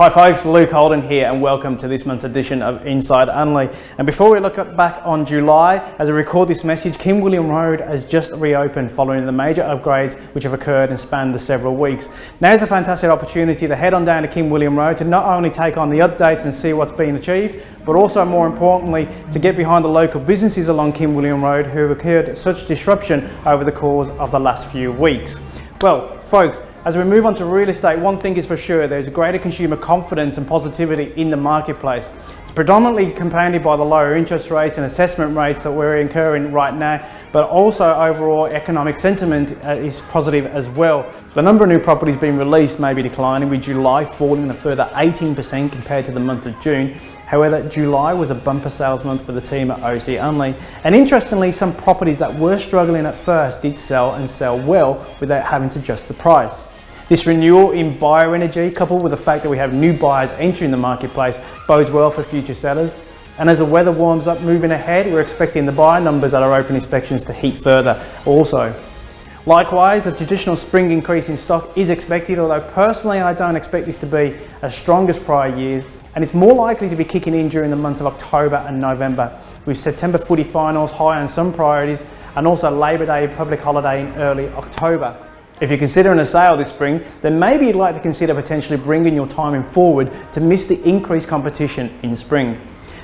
Hi folks, Luke Holden here and welcome to this month's edition of Inside Unley. And before we look back on July, as I record this message, King William Road has just reopened following the major upgrades which have occurred and spanned the several weeks. Now is a fantastic opportunity to head on down to King William Road to not only take on the updates and see what's been achieved, but also more importantly to get behind the local businesses along King William Road who have occurred such disruption over the course of the last few weeks. Well, folks, as we move on to real estate, one thing is for sure, there's greater consumer confidence and positivity in the marketplace. It's predominantly compounded by the lower interest rates and assessment rates that we're incurring right now, but also overall economic sentiment is positive as well. The number of new properties being released may be declining, with July falling a further 18% compared to the month of June. However, July was a bumper sales month for the team at OC Unley. And interestingly, some properties that were struggling at first did sell and sell well without having to adjust the price. This renewal in buyer energy, coupled with the fact that we have new buyers entering the marketplace, bodes well for future sellers. And as the weather warms up moving ahead, we're expecting the buyer numbers at our open inspections to heat further also. Likewise, the traditional spring increase in stock is expected, although personally I don't expect this to be as strong as prior years, and it's more likely to be kicking in during the months of October and November, with September footy finals high on some priorities and also Labor Day public holiday in early October. If you're considering a sale this spring, then maybe you'd like to consider potentially bringing your timing forward to miss the increased competition in spring.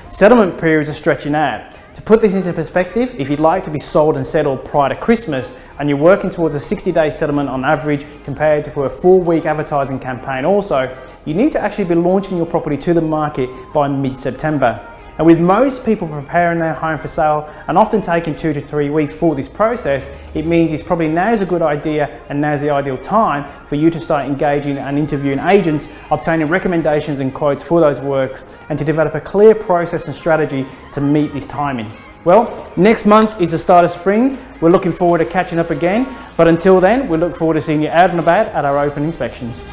Settlement periods are stretching out. To put this into perspective, if you'd like to be sold and settled prior to Christmas and you're working towards a 60-day settlement on average compared to a 4-week advertising campaign also, you need to actually be launching your property to the market by mid-September. And with most people preparing their home for sale and often taking 2 to 3 weeks for this process, it means it's probably now's a good idea and now's the ideal time for you to start engaging and interviewing agents, obtaining recommendations and quotes for those works, and to develop a clear process and strategy to meet this timing. Well, next month is the start of spring. We're looking forward to catching up again, but until then, we look forward to seeing you out and about at our open inspections.